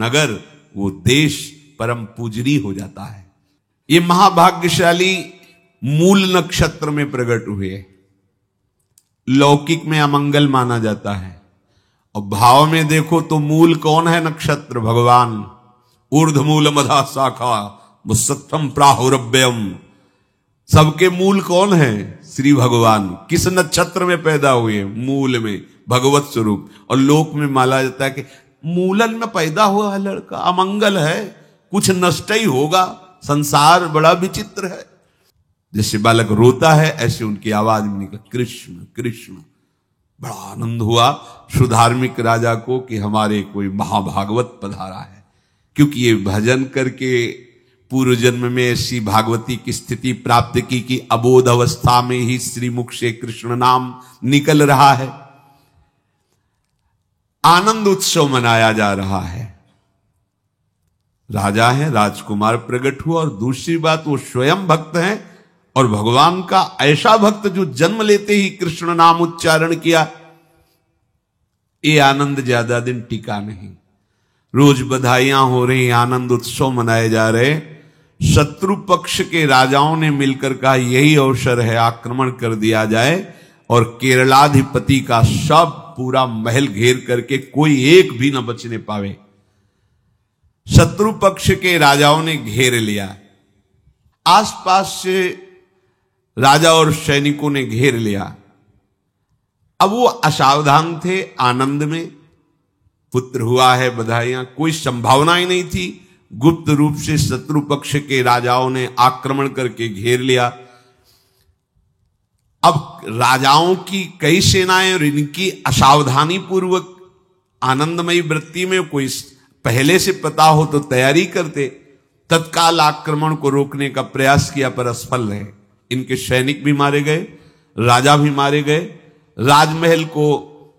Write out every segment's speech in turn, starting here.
नगर, वो देश परम पूजनीय हो जाता है। ये महाभाग्यशाली मूल नक्षत्र में प्रकट हुए। लौकिक में अमंगल माना जाता है और भाव में देखो तो मूल कौन है? नक्षत्र भगवान। ऊर्ध्वमूल मधा शाखा मुसत्तम प्राहुरव्ययम। सबके मूल कौन है? श्री भगवान। किस नक्षत्र में पैदा हुए? मूल में, भगवत स्वरूप। और लोक में माना जाता है कि मूलन में पैदा हुआ है लड़का, अमंगल है, कुछ नष्ट ही होगा, संसार बड़ा विचित्र है। जैसे बालक रोता है ऐसे उनकी आवाज में निकला कृष्ण कृष्ण। बड़ा आनंद हुआ सुधार्मिक राजा को कि हमारे कोई महाभागवत पधारा है, क्योंकि ये भजन करके पूर्व जन्म में ऐसी भागवती की स्थिति प्राप्त की कि अबोध अवस्था में ही श्रीमुख से कृष्ण नाम निकल रहा है। आनंद उत्सव मनाया जा रहा है। राजा है, राजकुमार प्रकट हुआ, और दूसरी बात वो स्वयं भक्त हैं और भगवान का ऐसा भक्त जो जन्म लेते ही कृष्ण नाम उच्चारण किया। ये आनंद ज्यादा दिन टिका नहीं। रोज बधाइयां हो रही, आनंद उत्सव मनाए जा रहे। शत्रु पक्ष के राजाओं ने मिलकर कहा यही अवसर है, आक्रमण कर दिया जाए और केरलाधिपति का सब पूरा महल घेर करके कोई एक भी न बचने पावे। शत्रु पक्ष के राजाओं ने घेर लिया, आसपास से राजा और सैनिकों ने घेर लिया। अब वो असावधान थे, आनंद में पुत्र हुआ है, बधाइयां, कोई संभावना ही नहीं थी। गुप्त रूप से शत्रु पक्ष के राजाओं ने आक्रमण करके घेर लिया। अब राजाओं की कई सेनाएं और इनकी असावधानी पूर्वक आनंदमयी वृत्ति में कोई पहले से पता हो तो तैयारी करते, तत्काल आक्रमण को रोकने का प्रयास किया पर असफल रहे। इनके सैनिक भी मारे गए, राजा भी मारे गए, राजमहल को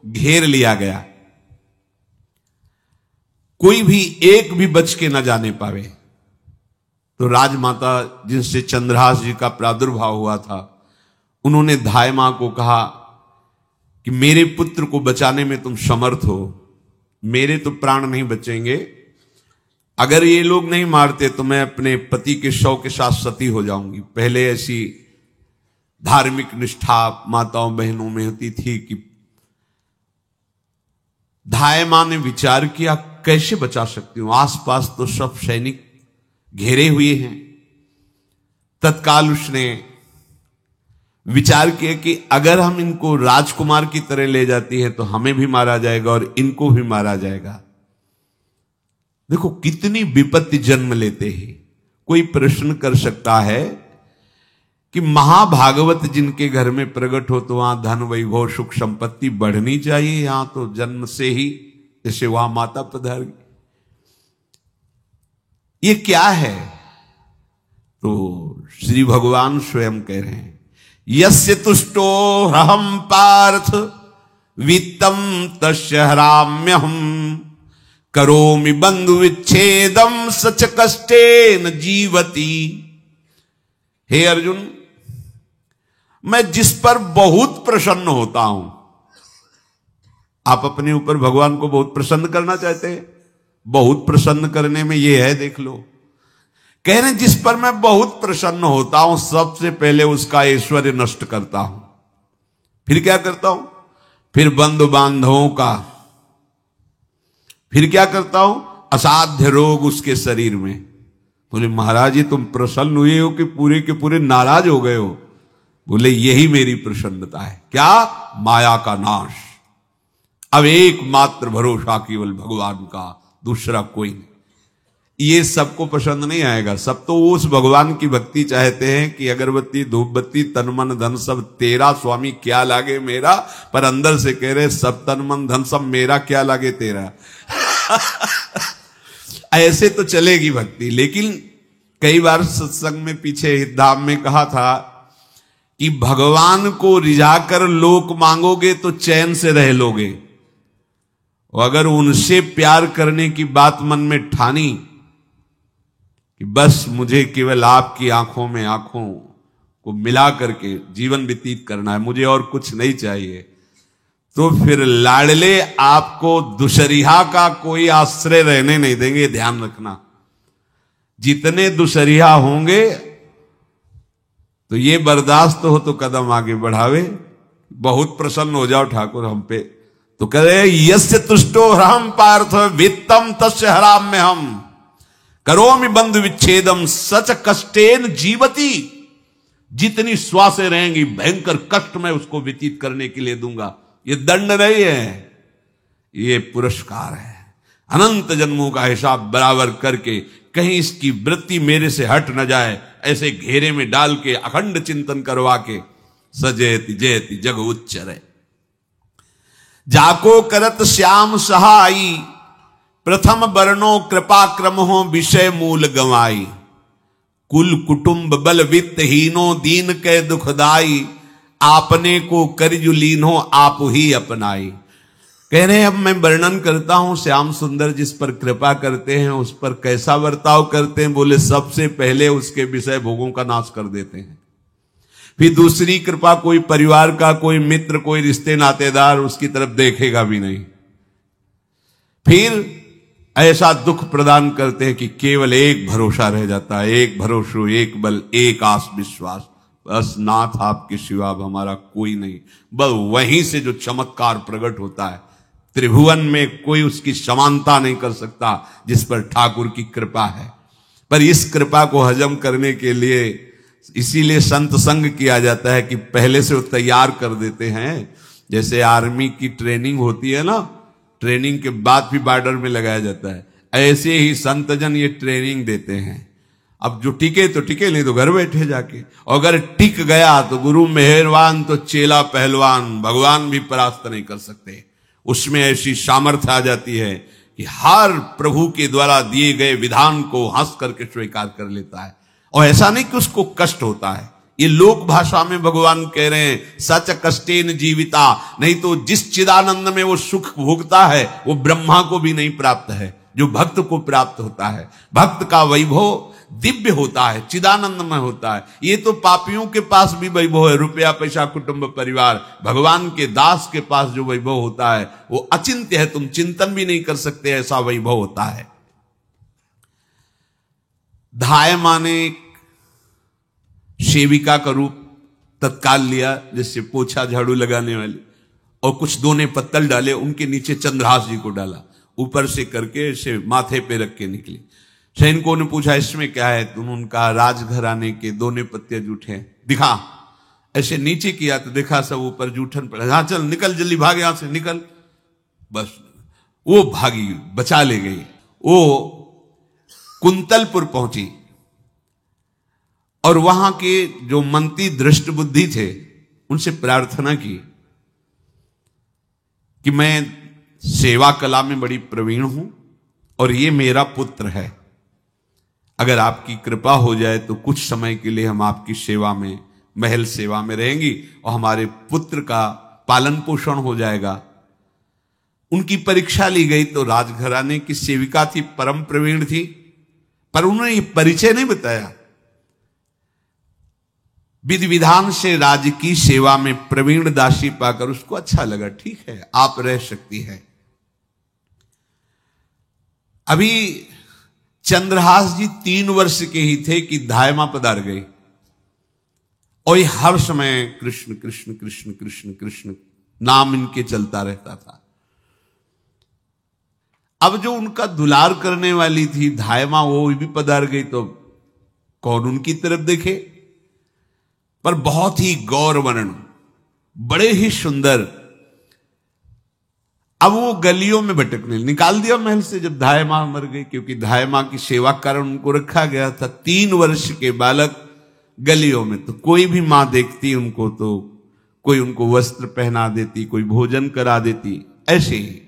घेर लिया गया, कोई भी एक भी बच के न जाने पावे। तो राजमाता जिनसे चंद्रहास जी का प्रादुर्भाव हुआ था, उन्होंने धाय मां को कहा कि मेरे पुत्र को बचाने में तुम समर्थ हो, मेरे तो प्राण नहीं बचेंगे, अगर ये लोग नहीं मारते तो मैं अपने पति के शव के साथ सती हो जाऊंगी। पहले ऐसी धार्मिक निष्ठा माताओं बहनों में होती थी कि धाय मां ने विचार किया कैसे बचा सकती हूं, आसपास तो सब सैनिक घेरे हुए हैं। तत्काल उसने विचार किया कि अगर हम इनको राजकुमार की तरह ले जाती है तो हमें भी मारा जाएगा और इनको भी मारा जाएगा। देखो कितनी विपत्ति जन्म लेते हैं। कोई प्रश्न कर सकता है कि महाभागवत जिनके घर में प्रकट हो तो वहां धन वैभव सुख संपत्ति बढ़नी चाहिए, यहां तो जन्म से ही जैसे वहां माता पधार गई, ये क्या है? तो श्री भगवान स्वयं कह रहे हैं यस्य तुष्टो रहम पार्थ वित्तम तस्य हराम्यहम करोमि बंधु विच्छेदम सच कष्टेन जीवति। हे अर्जुन, मैं जिस पर बहुत प्रसन्न होता हूं, आप अपने ऊपर भगवान को बहुत प्रसन्न करना चाहते हैं, बहुत प्रसन्न करने में यह है, देख लो, कह रहे जिस पर मैं बहुत प्रसन्न होता हूं सबसे पहले उसका ऐश्वर्य नष्ट करता हूं। फिर क्या करता हूं? फिर बंधु बांधवों का, फिर क्या करता हूं? असाध्य रोग उसके शरीर में। बोले महाराज जी तुम प्रसन्न हुए हो कि पूरे के पूरे नाराज हो गए हो? बोले यही मेरी प्रसन्नता है। क्या? माया का नाश। अब एकमात्र भरोसा केवल भगवान का, दूसरा कोई नहीं। ये सबको पसंद नहीं आएगा। सब तो उस भगवान की भक्ति चाहते हैं कि अगरबत्ती धूप बत्ती तन मन धन सब तेरा स्वामी, क्या लागे मेरा, पर अंदर से कह रहे सब तन मन धन सब मेरा, क्या लागे तेरा। ऐसे तो चलेगी भक्ति। लेकिन कई बार सत्संग में पीछे धाम में कहा था कि भगवान को रिझाकर लोक मांगोगे तो चैन से रह लोगे, और अगर उनसे प्यार करने की बात मन में ठानी कि बस मुझे केवल आपकी आंखों में आंखों को मिला करके जीवन व्यतीत करना है, मुझे और कुछ नहीं चाहिए, तो फिर लाडले आपको दुशरिहा का कोई आश्रय रहने नहीं देंगे, ध्यान रखना। जितने दुशरिहा होंगे तो ये बर्दाश्त हो तो कदम आगे बढ़ावे। बहुत प्रसन्न हो जाओ ठाकुर हम पे तो कह रहे यस्य तुष्टो हम पार्थ वित्तम तस्य हराम में हम करोमि बंधु विच्छेदम सच कष्टेन जीवती। जितनी श्वासें रहेंगी भयंकर कष्ट में उसको व्यतीत करने के लिए दूंगा। ये दंड नहीं है, ये पुरस्कार है। अनंत जन्मों का हिसाब बराबर करके कहीं इसकी वृत्ति मेरे से हट न जाए, ऐसे घेरे में डाल के अखंड चिंतन करवा के सजयति जयति जग उच्चर जाको करत श्याम सहाई प्रथम वर्णो कृपा क्रम हो विषय मूल गवाई कुल कुटुंब बल वित्तहीनो दीन के दुखदाई आपने को करजु लीनो आप ही अपनाई। कह रहे हैं अब मैं वर्णन करता हूं श्याम सुंदर जिस पर कृपा करते हैं उस पर कैसा बर्ताव करते हैं। बोले सबसे पहले उसके विषय भोगों का नाश कर देते हैं, फिर दूसरी कृपा कोई परिवार का कोई मित्र कोई रिश्ते नातेदार उसकी तरफ देखेगा भी नहीं, फिर ऐसा दुख प्रदान करते हैं कि केवल एक भरोसा रह जाता है, एक भरोसा एक बल एक आस विश्वास, बस नाथ आपके सिवा अब हमारा कोई नहीं। बस वहीं से जो चमत्कार प्रकट होता है, त्रिभुवन में कोई उसकी समानता नहीं कर सकता जिस पर ठाकुर की कृपा है। पर इस कृपा को हजम करने के लिए इसीलिए संत संग किया जाता है कि पहले से वो तैयार कर देते हैं। जैसे आर्मी की ट्रेनिंग होती है ना, ट्रेनिंग के बाद भी बॉर्डर में लगाया जाता है, ऐसे ही संतजन ये ट्रेनिंग देते हैं। अब जो टिके तो टिके, नहीं तो घर बैठे जाके, और अगर टिक गया तो गुरु मेहरबान तो चेला पहलवान, भगवान भी परास्त नहीं कर सकते। उसमें ऐसी सामर्थ्य आ जाती है कि हर प्रभु के द्वारा दिए गए विधान को हंस करके स्वीकार कर लेता है, और ऐसा नहीं कि उसको कष्ट होता है। ये लोक भाषा में भगवान कह रहे हैं सच कष्टेन जीविता, नहीं तो जिस चिदानंद में वो सुख भोगता है वो ब्रह्मा को भी नहीं प्राप्त है जो भक्त को प्राप्त होता है। भक्त का वैभव दिव्य होता है, चिदानंदमय होता है। ये तो पापियों के पास भी वैभव है, रुपया पैसा कुटुंब परिवार। भगवान के दास के पास जो वैभव होता है वो अचिंत्य है, तुम चिंतन भी नहीं कर सकते, ऐसा वैभव होता है। धाय माने सेविका का रूप तत्काल लिया, जिससे पोछा झाड़ू लगाने वाले, और कुछ दोने पत्तल डाले, उनके नीचे चंद्रहास जी को डाला, ऊपर से करके इसे माथे पे रख के निकले। सैनिकों ने पूछा इसमें क्या है, तुम उनका राजघराने के दोने पत्ते जूठे दिखा। ऐसे नीचे किया तो देखा सब ऊपर जूठन पड़ा। हाँ चल निकल जल्दी, भाग यहां से निकल। बस वो भागी, बचा ले गई। वो कुंतलपुर पहुंची और वहां के जो मंत्री दृष्ट बुद्धि थे उनसे प्रार्थना की कि मैं सेवा कला में बड़ी प्रवीण हूं और ये मेरा पुत्र है, अगर आपकी कृपा हो जाए तो कुछ समय के लिए हम आपकी सेवा में, महल सेवा में रहेंगी और हमारे पुत्र का पालन पोषण हो जाएगा। उनकी परीक्षा ली गई तो राजघराने की सेविका थी, परम प्रवीण थी, पर उन्होंने ये परिचय नहीं बताया। विधि विधान से राज्य की सेवा में प्रवीण दासी पाकर उसको अच्छा लगा, ठीक है आप रह सकती है। अभी चंद्रहास जी 3 वर्ष के ही थे कि धायमा पधार गई और ये हर समय कृष्ण कृष्ण कृष्ण कृष्ण कृष्ण नाम इनके चलता रहता था। अब जो उनका दुलार करने वाली थी धायमा, वो भी पधार गई तो कौन उनकी तरफ देखे। पर बहुत ही गौर वर्ण, बड़े ही सुंदर। अब वो गलियों में भटकने, निकाल दिया महल से जब धाय मां मर गई, क्योंकि धाय मां की सेवा कारण उनको रखा गया था। 3 वर्ष के बालक गलियों में, तो कोई भी मां देखती उनको तो कोई उनको वस्त्र पहना देती, कोई भोजन करा देती। ऐसे ही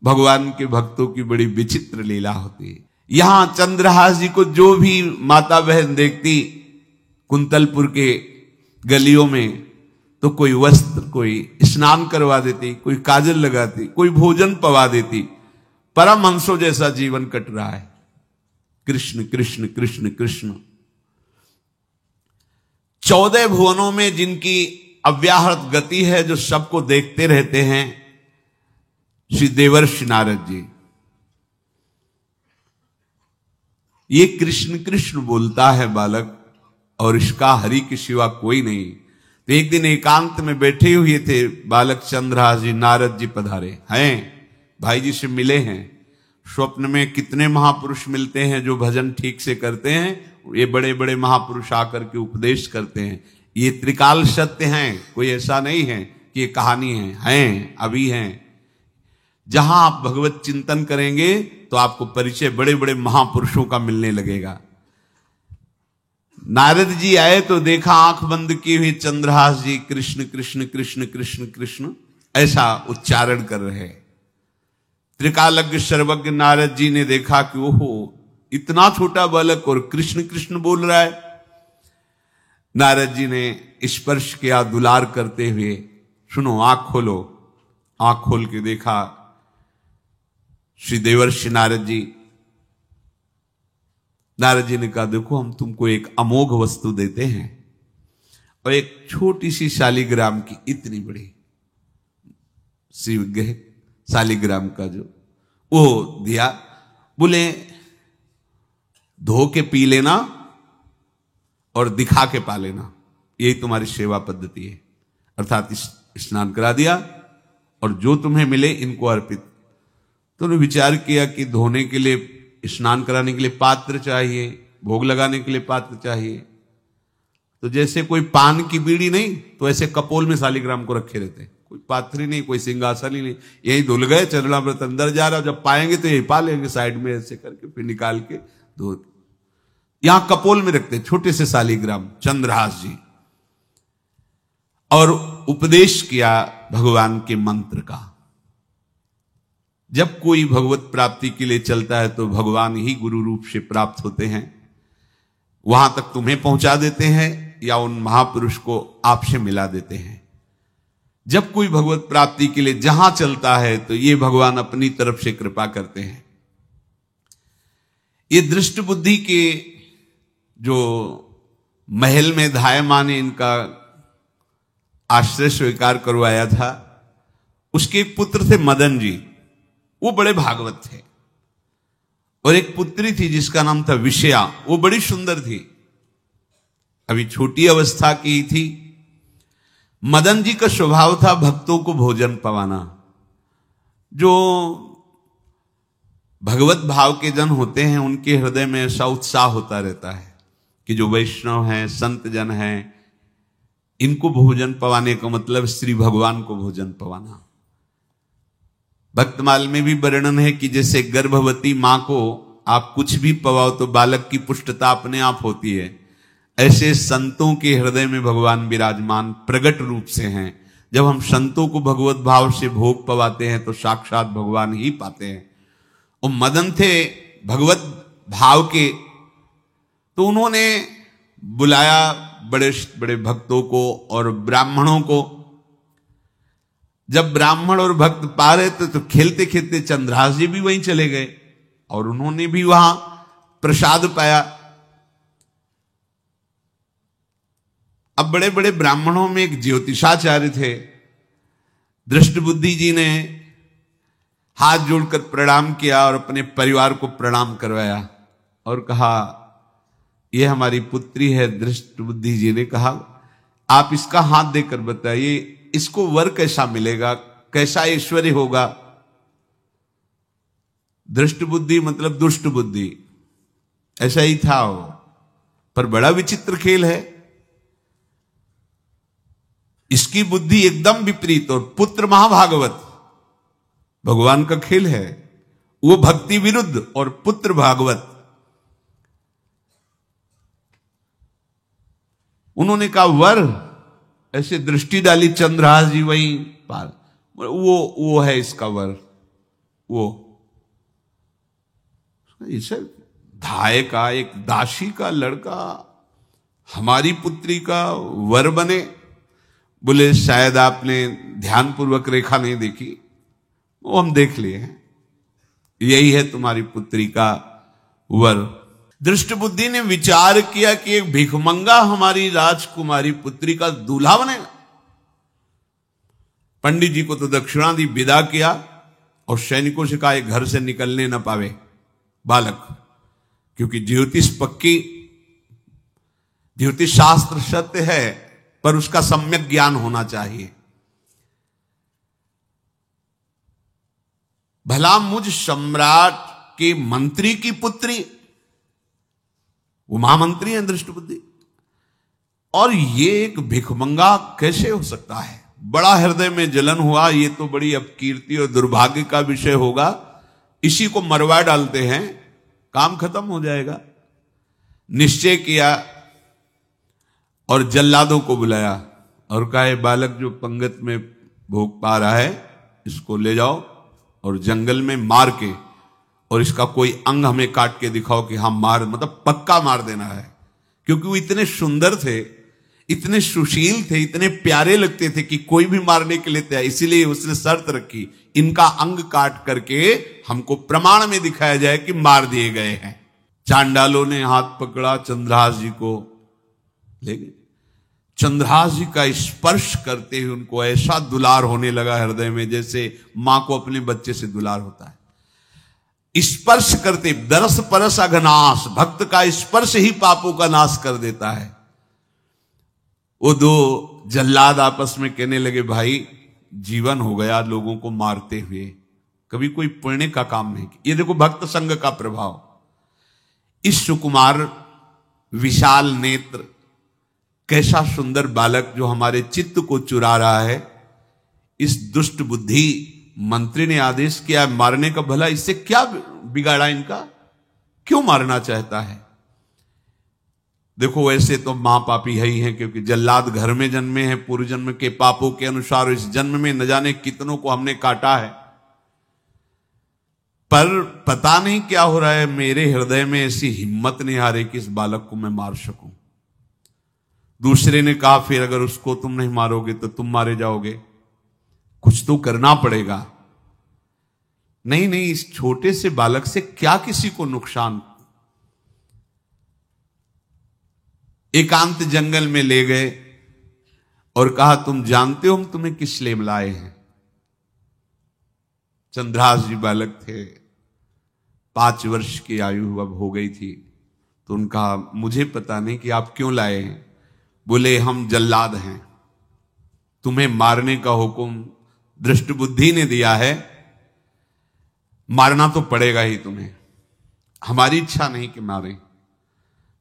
भगवान के भक्तों की बड़ी विचित्र लीला होती है। यहां चंद्रहास जी को जो भी माता बहन देखती कुंतलपुर के गलियों में, तो कोई वस्त्र, कोई स्नान करवा देती, कोई काजल लगाती, कोई भोजन पवा देती। परमहंसों जैसा जीवन कट रहा है। कृष्ण कृष्ण कृष्ण कृष्ण। 14 भुवनों में जिनकी अव्याहत गति है जो सबको देखते रहते हैं, श्री देवर्षि नारद जी। ये कृष्ण कृष्ण बोलता है बालक, और इसका हरि के सिवा कोई नहीं। तो एक दिन एकांत में बैठे हुए थे बालक चंद्रहास जी, नारद जी पधारे हैं, भाई जी से मिले हैं। स्वप्न में कितने महापुरुष मिलते हैं जो भजन ठीक से करते हैं, ये बड़े बड़े महापुरुष आकर के उपदेश करते हैं। ये त्रिकाल सत्य हैं, कोई ऐसा नहीं है कि ये कहानी हैं, अभी हैं। जहां आप भगवत चिंतन करेंगे तो आपको परिचय बड़े बड़े महापुरुषों का मिलने लगेगा। नारद जी आए तो देखा आंख बंद की हुई चंद्रहास जी कृष्ण कृष्ण कृष्ण कृष्ण कृष्ण ऐसा उच्चारण कर रहे। त्रिकालज्ञ सर्वज्ञ नारद जी ने देखा कि ओहो, इतना छोटा बालक और कृष्ण कृष्ण बोल रहा है। नारद जी ने स्पर्श किया दुलार करते हुए, सुनो आंख खोलो। आंख खोल के देखा श्री देवर्षि नारद जी। नारद जी ने कहा देखो हम तुमको एक अमोघ वस्तु देते हैं, और एक छोटी सी शालिग्राम की इतनी बड़ी शिवग्रह शालिग्राम का जो वो दिया। बोले धो के पी लेना और दिखा के पा लेना, यही तुम्हारी सेवा पद्धति है। अर्थात स्नान करा दिया और जो तुम्हें मिले इनको अर्पित। तो उन्होंने विचार किया कि धोने के लिए, स्नान कराने के लिए पात्र चाहिए, भोग लगाने के लिए पात्र चाहिए। तो जैसे कोई पान की बीड़ी नहीं, तो ऐसे कपोल में शालिग्राम को रखे रहते, कोई पात्र ही नहीं, कोई सिंहासन ही नहीं, यही धुल गए। चरणामृत अंदर जा रहा, जब पाएंगे तो यही पा लेंगे, साइड में ऐसे करके फिर निकाल के धो। यहां कपोल में रखते छोटे से शालिग्राम चंद्रहास जी, और उपदेश किया भगवान के मंत्र का। जब कोई भगवत प्राप्ति के लिए चलता है तो भगवान ही गुरु रूप से प्राप्त होते हैं, वहां तक तुम्हें पहुंचा देते हैं या उन महापुरुष को आपसे मिला देते हैं। जब कोई भगवत प्राप्ति के लिए जहां चलता है तो ये भगवान अपनी तरफ से कृपा करते हैं। ये दृष्ट बुद्धि के जो महल में धायमान ने इनका आश्रय स्वीकार करवाया था, उसके एक पुत्र थे मदन जी, वो बड़े भागवत थे। और एक पुत्री थी जिसका नाम था विषया, वो बड़ी सुंदर थी, अभी छोटी अवस्था की थी। मदन जी का स्वभाव था भक्तों को भोजन पवाना। जो भगवत भाव के जन होते हैं उनके हृदय में ऐसा उत्साह होता रहता है कि जो वैष्णव हैं, संत जन हैं, इनको भोजन पवाने का मतलब श्री भगवान को भोजन पवाना। भक्तमाल में भी वर्णन है कि जैसे गर्भवती मां को आप कुछ भी पवाओ तो बालक की पुष्टता अपने आप होती है, ऐसे संतों के हृदय में भगवान विराजमान प्रगट रूप से हैं। जब हम संतों को भगवत भाव से भोग पवाते हैं तो साक्षात भगवान ही पाते हैं। और मदन थे भगवत भाव के, तो उन्होंने बुलाया बड़े बड़े भक्तों को और ब्राह्मणों को। जब ब्राह्मण और भक्त पा रहे थे तो खेलते खेलते चंद्रहास जी भी वहीं चले गए और उन्होंने भी वहां प्रसाद पाया। अब बड़े बड़े ब्राह्मणों में एक ज्योतिषाचार्य थे। दृष्ट बुद्धि जी ने हाथ जोड़कर प्रणाम किया और अपने परिवार को प्रणाम करवाया और कहा यह हमारी पुत्री है। दृष्ट बुद्धि जी ने कहा आप इसका हाथ देकर बताइए इसको वर कैसा मिलेगा, कैसा ऐश्वर्य होगा। दृष्ट बुद्धि मतलब दुष्ट बुद्धि, ऐसा ही था वो। पर बड़ा विचित्र खेल है, इसकी बुद्धि एकदम विपरीत और पुत्र महाभागवत। भगवान का खेल है, वो भक्ति विरुद्ध और पुत्र भागवत। उन्होंने कहा वर, ऐसे दृष्टि डाली चंद्रहास जी वहीं पार, वो है इसका वर। वो इसे धाय का एक दासी का लड़का हमारी पुत्री का वर बने। बोले शायद आपने ध्यानपूर्वक रेखा नहीं देखी, वो हम देख लिए हैं, यही है तुम्हारी पुत्री का वर। दृष्ट बुद्धि ने विचार किया कि एक भिखमंगा हमारी राजकुमारी पुत्री का दूल्हा बनेगा। पंडित जी को तो दक्षिणा दी, विदा किया और सैनिकों से कहा घर से निकलने न पावे बालक, क्योंकि ज्योतिष पक्की, ज्योतिष शास्त्र सत्य है पर उसका सम्यक ज्ञान होना चाहिए। भला मुझ सम्राट के मंत्री की पुत्री, वो महामंत्री हैं दृष्टबुद्धि, और ये एक भिखमंगा कैसे हो सकता है? बड़ा हृदय में जलन हुआ, ये तो बड़ी अपकीर्ति और दुर्भाग्य का विषय होगा, इसी को मरवा डालते हैं, काम खत्म हो जाएगा। निश्चय किया और जल्लादों को बुलाया और कहा ये बालक जो पंगत में भोग पा रहा है इसको ले जाओ और जंगल में मार के, और इसका कोई अंग हमें काट के दिखाओ कि हम मार, मतलब पक्का मार देना है। क्योंकि वो इतने सुंदर थे, इतने सुशील थे, इतने प्यारे लगते थे कि कोई भी मारने के लिए तैयार, इसीलिए उसने शर्त रखी इनका अंग काट करके हमको प्रमाण में दिखाया जाए कि मार दिए गए हैं। चांडालों ने हाथ पकड़ा, चंद्रहास जी को ले गए। चंद्रहास जी का स्पर्श करते हुए उनको ऐसा दुलार होने लगा हृदय में, जैसे मां को अपने बच्चे से दुलार होता है। स्पर्श करते, दरस परस अघनाश, भक्त का स्पर्श ही पापों का नाश कर देता है। वो दो जल्लाद आपस में कहने लगे भाई जीवन हो गया लोगों को मारते हुए, कभी कोई पुण्य का काम नहीं किया। ये देखो भक्त संग का प्रभाव। इस सुकुमार विशाल नेत्र, कैसा सुंदर बालक जो हमारे चित्त को चुरा रहा है, इस दुष्ट बुद्धि मंत्री ने आदेश किया मारने का। भला इससे क्या बिगाड़ा इनका, क्यों मारना चाहता है? देखो वैसे तो मां पापी है ही है, क्योंकि जल्लाद घर में जन्मे हैं, पूर्व जन्म के पापों के अनुसार इस जन्म में न जाने कितनों को हमने काटा है। पर पता नहीं क्या हो रहा है, मेरे हृदय में ऐसी हिम्मत नहीं आ रही कि इस बालक को मैं मार सकूं। दूसरे ने कहा फिर अगर उसको तुम नहीं मारोगे तो तुम मारे जाओगे, कुछ तो करना पड़ेगा। नहीं नहीं, इस छोटे से बालक से क्या किसी को नुकसान। एकांत जंगल में ले गए और कहा तुम जानते हो हम तुम्हें किस लिए बुलाए हैं? चंद्रहास जी बालक थे, 5 वर्ष की आयु अब हो गई थी, तो उनका मुझे पता नहीं कि आप क्यों लाए हैं। बोले हम जल्लाद हैं, तुम्हें मारने का हुक्म दृष्टबुद्धि ने दिया है, मारना तो पड़ेगा ही तुम्हें। हमारी इच्छा नहीं कि मारें,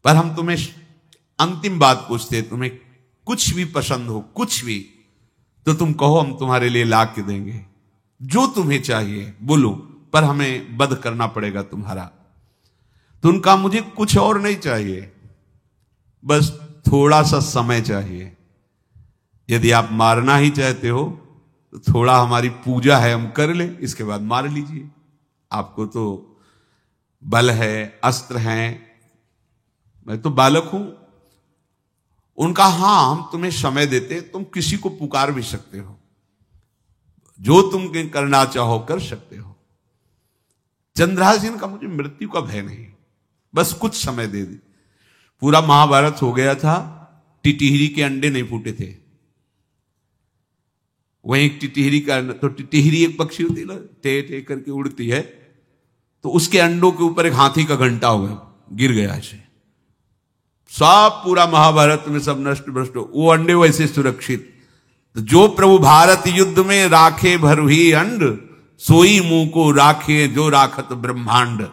पर हम तुम्हें अंतिम बात पूछते, तुम्हें कुछ भी पसंद हो, कुछ भी, तो तुम कहो हम तुम्हारे लिए ला के देंगे, जो तुम्हें चाहिए बोलो, पर हमें वध करना पड़ेगा तुम्हारा। तो उनका मुझे कुछ और नहीं चाहिए, बस थोड़ा सा समय चाहिए। यदि आप मारना ही चाहते हो तो थोड़ा हमारी पूजा है हम कर ले, इसके बाद मार लीजिए। आपको तो बल है, अस्त्र हैं, मैं तो बालक हूं। उनका हां हम तुम्हें समय देते, तुम किसी को पुकार भी सकते हो, जो तुम करना चाहो कर सकते हो। चंद्रहास जी का मुझे मृत्यु का भय नहीं, बस कुछ समय दे दे। पूरा महाभारत हो गया था, टिटिहरी के अंडे नहीं फूटे थे। वहीं टिटिहरी का, तो टिटिहरी एक पक्षी होती है ना, टे टे करके उड़ती है, तो उसके अंडों के ऊपर एक हाथी का घंटा हुआ, गिर गया ऐसे, सब पूरा महाभारत में सब नष्ट भ्रष्ट, वो अंडे वैसे सुरक्षित। तो जो प्रभु भारत युद्ध में राखे भरही अंड, सोई मुंह को राखे जो राखत ब्रह्मांड।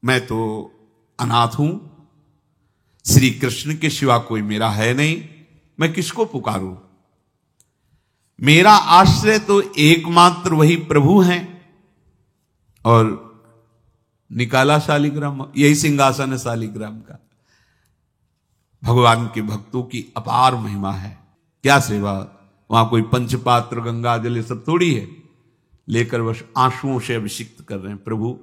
मैं तो अनाथ हूं, श्री कृष्ण के सिवा कोई मेरा है नहीं, मैं किसको पुकारूं? मेरा आश्रय तो एकमात्र वही प्रभु हैं, और निकाला शालिग्राम, यही सिंहासन है शालिग्राम का। भगवान के भक्तों की अपार महिमा है, क्या सेवा। वहां कोई पंचपात्र गंगा जल ये सब थोड़ी है, लेकर बस आंसुओं से अभिषिक्त कर रहे हैं। प्रभु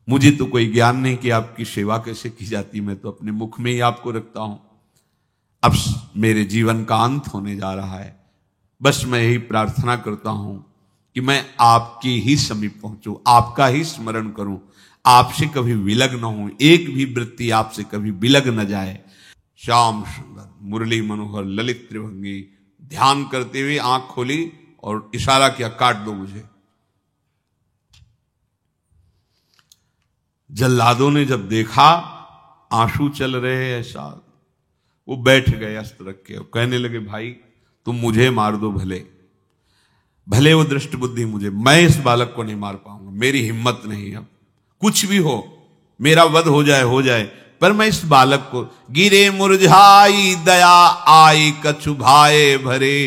मुझे तो कोई ज्ञान नहीं कि आपकी सेवा कैसे की जाती, मैं तो अपने मुख में ही आपको रखता हूं। अब मेरे जीवन का अंत होने जा रहा है, बस मैं यही प्रार्थना करता हूं कि मैं आपके ही समीप पहुंचूं, आपका ही स्मरण करूं, आपसे कभी विलग न हूं, एक भी वृत्ति आपसे कभी विलग न जाए। श्याम सुंदर मुरली मनोहर ललित त्रिभंगी। ध्यान करते हुए आंख खोली और इशारा किया, काट दो मुझे। जल्लादों ने जब देखा आंसू चल रहे हैं ऐसा, वो बैठ गए अस्त्र रख के, कहने लगे भाई तुम मुझे मार दो, भले भले वो दृष्ट बुद्धि मुझे, मैं इस बालक को नहीं मार पाऊंगा, मेरी हिम्मत नहीं। अब कुछ भी हो, मेरा वध हो जाए, पर मैं इस बालक को। गिरे मुरझाई दया आई कछु भाए भरे,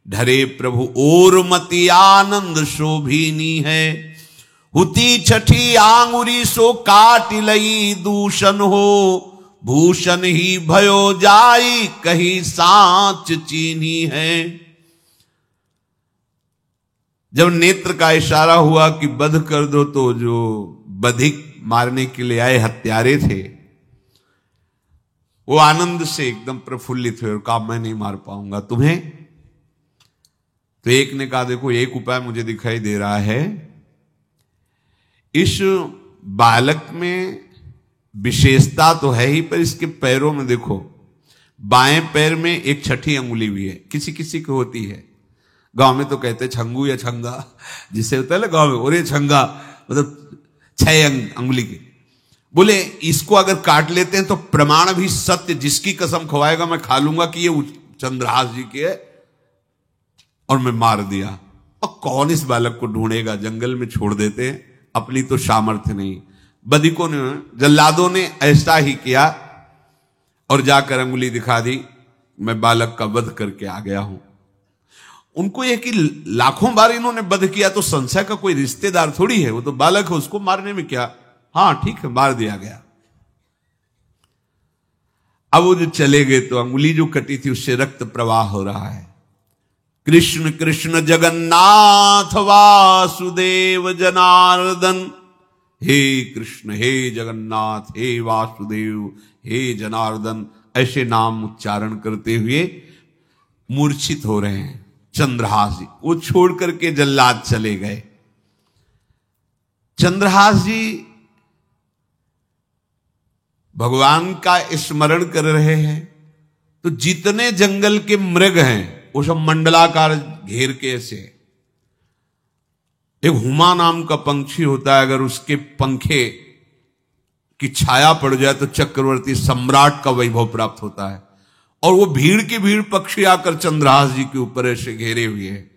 ढरे प्रभु और मति आनंद शोभिनी है। हुती छठी आंगुरी सो काट लई दूषण हो, भूषण ही भयो जाई कहीं सांच चीनी है। जब नेत्र का इशारा हुआ कि वध कर दो, तो जो बधिक मारने के लिए आए हत्यारे थे वो आनंद से एकदम प्रफुल्लित हुए और कहा मैं नहीं मार पाऊंगा तुम्हें। तो एक ने कहा देखो एक उपाय मुझे दिखाई दे रहा है, इस बालक में विशेषता तो है ही, पर इसके पैरों में देखो, बाएं पैर में एक छठी अंगुली भी है, किसी किसी को होती है। गांव में तो कहते छंगू या छंगा, जिसे होता है ना गांव में, और ये छंगा मतलब 6 अंगुली के। बोले इसको अगर काट लेते हैं तो प्रमाण भी सत्य, जिसकी कसम खवाएगा मैं खा लूंगा कि ये चंद्रहास जी के है, और मैं मार दिया। और कौन इस बालक को ढूंढेगा, जंगल में छोड़ देते हैं, अपनी तो सामर्थ्य नहीं। बधिकों ने, जल्लादों ने ऐसा ही किया और जाकर अंगुली दिखा दी, मैं बालक का वध करके आ गया हूं। उनको यह कि लाखों बार इन्होंने वध किया तो संशय का कोई रिश्तेदार थोड़ी है, वो तो बालक है, उसको मारने में क्या। हाँ ठीक है, मार दिया गया। अब वो जो चले गए तो अंगुली जो कटी थी उससे रक्त प्रवाह हो रहा है। कृष्ण कृष्ण जगन्नाथ वासुदेव जनार्दन, हे कृष्ण हे जगन्नाथ हे वासुदेव हे जनार्दन, ऐसे नाम उच्चारण करते हुए मूर्छित हो रहे हैं चंद्रहास जी। वो छोड़ करके जल्लाद चले गए। चंद्रहास जी भगवान का स्मरण कर रहे हैं, तो जितने जंगल के मृग हैं वो सब मंडलाकार घेर के ऐसे। एक हुमा नाम का पंछी होता है, अगर उसके पंखे की छाया पड़ जाए तो चक्रवर्ती सम्राट का वैभव प्राप्त होता है। और वो भीड़ की भीड़ पक्षी आकर चंद्रहास जी के ऊपर ऐसे घेरे हुए हैं।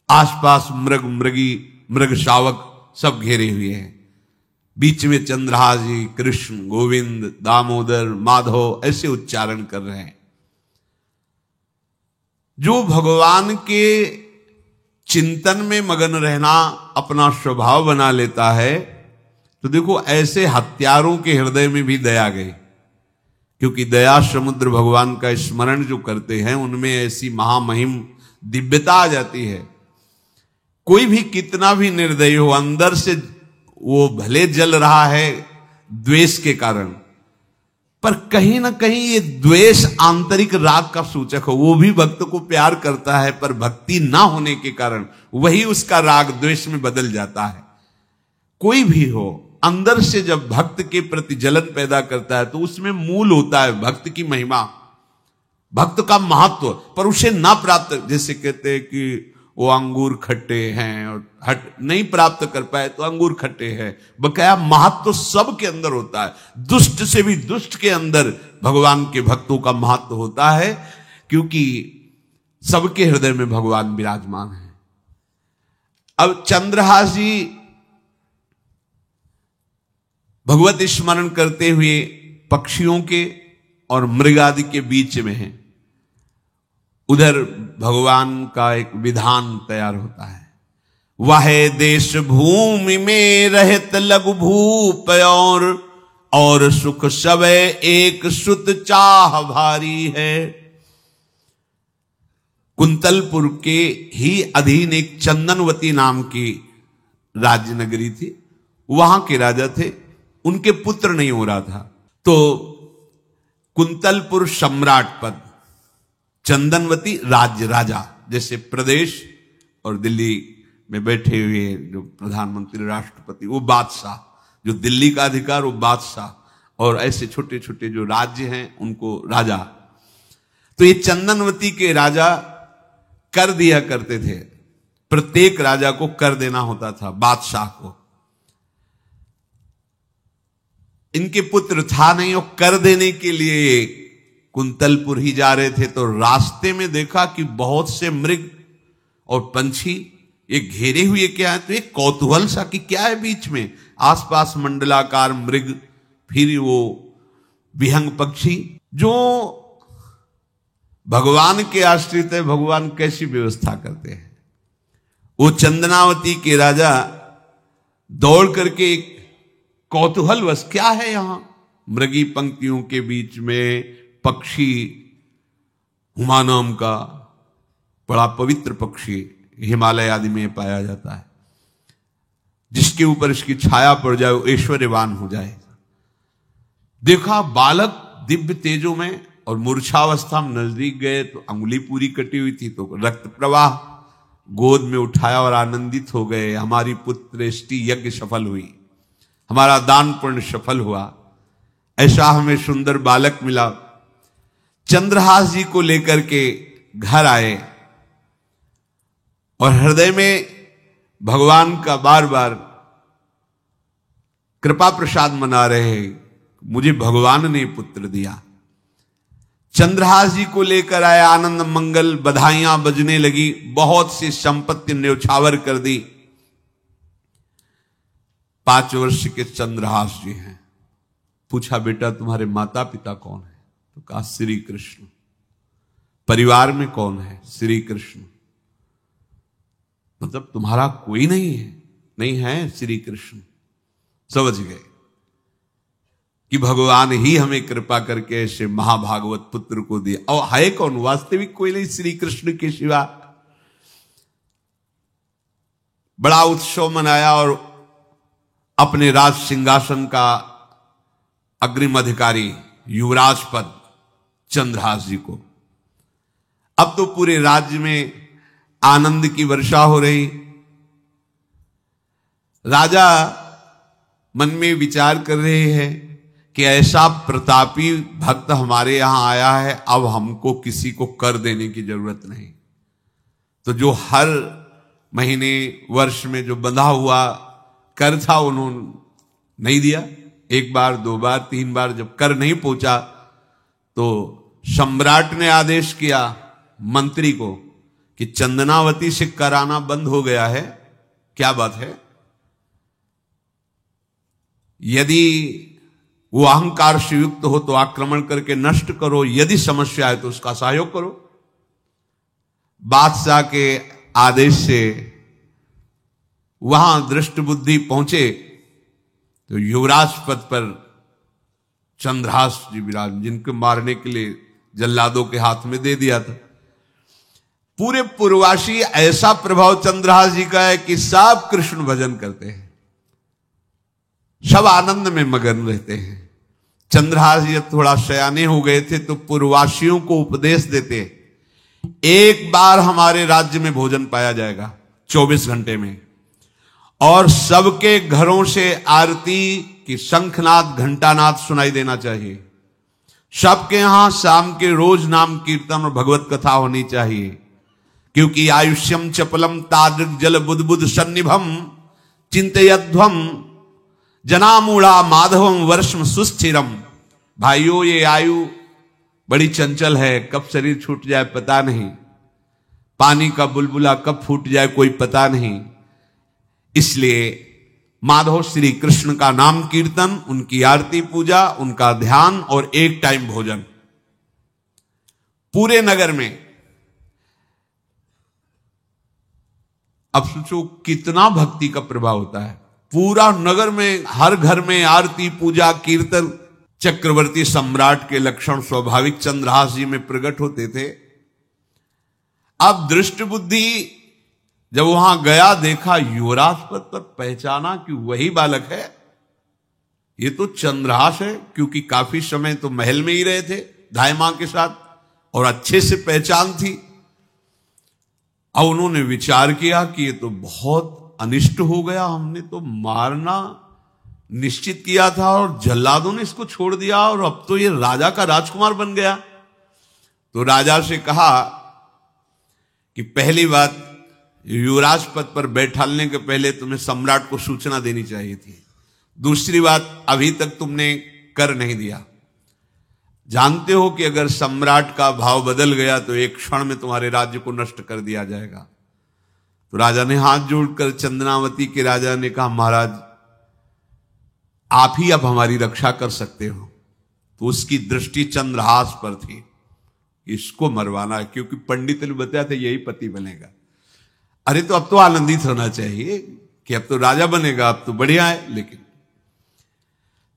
आसपास मृग मृगी मृग शावक सब घेरे हुए हैं। बीच में चंद्रहास जी कृष्ण गोविंद दामोदर माधव ऐसे उच्चारण कर रहे हैं। जो भगवान के चिंतन में मगन रहना अपना स्वभाव बना लेता है, तो देखो ऐसे हत्यारों के हृदय में भी दया गई, क्योंकि दया समुद्र भगवान का स्मरण जो करते हैं उनमें ऐसी महामहिम दिव्यता आ जाती है। कोई भी कितना भी निर्दयी हो, अंदर से वो भले जल रहा है द्वेष के कारण, पर कहीं ना कहीं ये द्वेष आंतरिक राग का सूचक हो। वो भी भक्त को प्यार करता है, पर भक्ति ना होने के कारण वही उसका राग द्वेष में बदल जाता है। कोई भी हो, अंदर से जब भक्त के प्रति जलन पैदा करता है तो उसमें मूल होता है भक्त की महिमा, भक्त का महत्व, पर उसे ना प्राप्त, जैसे कहते हैं कि वो अंगूर खट्टे हैं और हट नहीं प्राप्त कर पाए तो अंगूर खट्टे हैं। बकाया महत्व तो सबके अंदर होता है। दुष्ट से भी दुष्ट के अंदर भगवान के भक्तों का महत्व होता है, क्योंकि सबके हृदय में भगवान विराजमान है। अब चंद्रहास जी भगवत स्मरण करते हुए पक्षियों के और मृग आदि के बीच में हैं। उधर भगवान का एक विधान तैयार होता है। वह देश भूमि में रहत लघु भूप और सुख सवै एक सुत चाह भारी है। कुंतलपुर के ही अधीन एक चंदनवती नाम की राज्य नगरी थी। वहां के राजा थे, उनके पुत्र नहीं हो रहा था, तो कुंतलपुर सम्राट पद, चंदनवती राज्य राजा, जैसे प्रदेश और दिल्ली में बैठे हुए जो प्रधानमंत्री राष्ट्रपति वो बादशाह, जो दिल्ली का अधिकार वो बादशाह, और ऐसे छोटे छोटे जो राज्य हैं उनको राजा। तो ये चंदनवती के राजा कर दिया करते थे, प्रत्येक राजा को कर देना होता था, बादशाह को। इनके पुत्र था नहीं और कर देने के लिए कुंतलपुर ही जा रहे थे, तो रास्ते में देखा कि बहुत से मृग और पंछी ये घेरे हुए क्या है, तो एक कौतूहल सा कि क्या है बीच में, आसपास मंडलाकार मृग, फिर वो विहंग पक्षी जो भगवान के आश्रित है, भगवान कैसी व्यवस्था करते हैं। वो चंदनावती के राजा दौड़ करके एक कौतूहलवश, क्या है यहां, मृगी पंक्तियों के बीच में पक्षी, हुमा नाम का बड़ा पवित्र पक्षी हिमालय आदि में पाया जाता है, जिसके ऊपर इसकी छाया पड़ जाए वो ऐश्वर्यवान हो जाए। देखा बालक दिव्य तेजों में, और मूर्छावस्था में नजदीक गए तो अंगुली पूरी कटी हुई थी, तो रक्त प्रवाह, गोद में उठाया और आनंदित हो गए, हमारी पुत्रेष्टि यज्ञ सफल हुई, हमारा दान पुण्य सफल हुआ, ऐसा हमें सुंदर बालक मिला। चंद्रहास जी को लेकर के घर आए और हृदय में भगवान का बार बार कृपा प्रसाद मना रहे, मुझे भगवान ने पुत्र दिया। चंद्रहास जी को लेकर आए, आनंद मंगल बधाइयां बजने लगी, बहुत सी संपत्ति न्यौछावर कर दी। 5 वर्ष के चंद्रहास जी हैं। पूछा बेटा तुम्हारे माता पिता कौन है, तो कहा श्री कृष्ण। परिवार में कौन है, श्री कृष्ण। मतलब तुम्हारा कोई नहीं है, नहीं है श्री कृष्ण। समझ गए कि भगवान ही हमें कृपा करके ऐसे महाभागवत पुत्र को दिया। और है कौन, वास्तविक कोई नहीं श्री कृष्ण के सिवा। बड़ा उत्सव मनाया और अपने राज सिंहासन का अग्रिम अधिकारी युवराज पद चंद्रहास जी को। अब तो पूरे राज्य में आनंद की वर्षा हो रही। राजा मन में विचार कर रहे हैं कि ऐसा प्रतापी भक्त हमारे यहां आया है, अब हमको किसी को कर देने की जरूरत नहीं। तो जो हर महीने वर्ष में जो बंधा हुआ कर था उन्होंने नहीं दिया। 1 बार 2 बार 3 बार जब कर नहीं पहुंचा तो सम्राट ने आदेश किया मंत्री को कि चंदनावती से कराना बंद हो गया है। क्या बात है? यदि वो अहंकार से युक्त हो तो आक्रमण करके नष्ट करो, यदि समस्या है तो उसका सहयोग करो। बादशाह के आदेश से वहां दृष्ट बुद्धि पहुंचे तो युवराज पद पर चंद्रहास जी विराज, जिनको मारने के लिए जल्लादों के हाथ में दे दिया था। पूरे पूर्वासी ऐसा प्रभाव चंद्रहास जी का है कि सब कृष्ण भजन करते हैं, सब आनंद में मगन रहते हैं। चंद्रहास जी थोड़ा सयाने हो गए थे तो पूर्ववासियों को उपदेश देते, 1 बार हमारे राज्य में भोजन पाया जाएगा 24 घंटे में, और सबके घरों से आरती की शंखनाद घंटानाद सुनाई देना चाहिए। सबके यहां शाम के रोज नाम कीर्तन और भगवत कथा होनी चाहिए, क्योंकि आयुष्यम चपलम तादृक जल बुद्बुद सन्निभम चिंतयध्वम जनामूढ़ा माधवम वर्षम सुस्थिरम। भाइयों, ये आयु बड़ी चंचल है, कब शरीर छूट जाए पता नहीं, पानी का बुलबुला कब फूट जाए कोई पता नहीं। इसलिए माधव श्री कृष्ण का नाम कीर्तन, उनकी आरती पूजा, उनका ध्यान और 1 टाइम भोजन पूरे नगर में। अब सोचो कितना भक्ति का प्रभाव होता है। पूरा नगर में, हर घर में आरती पूजा कीर्तन। चक्रवर्ती सम्राट के लक्षण स्वाभाविक चंद्रहास जी में प्रकट होते थे। अब दृष्ट बुद्धि जब वहां गया, देखा युवराज पद पर, पहचाना कि वही बालक है, ये तो चंद्रहास है, क्योंकि काफी समय तो महल में ही रहे थे दाई मां के साथ और अच्छे से पहचान थी। अब उन्होंने विचार किया कि ये तो बहुत अनिष्ट हो गया, हमने तो मारना निश्चित किया था और जल्लादों ने इसको छोड़ दिया और अब तो ये राजा का राजकुमार बन गया। तो राजा से कहा कि पहली बात, युवराज पद पर बैठालने के पहले तुम्हें सम्राट को सूचना देनी चाहिए थी। दूसरी बात, अभी तक तुमने कर नहीं दिया। जानते हो कि अगर सम्राट का भाव बदल गया तो एक क्षण में तुम्हारे राज्य को नष्ट कर दिया जाएगा। तो राजा ने हाथ जोड़कर चंद्रावती के राजा ने कहा, महाराज आप ही अब हमारी रक्षा कर सकते हो। तो उसकी दृष्टि चंद्रहास पर थी, इसको मरवाना है, क्योंकि पंडित ने बताया था यही पति बनेगा। अरे तो अब तो आनंदित होना चाहिए कि अब तो राजा बनेगा, अब तो बढ़िया है। लेकिन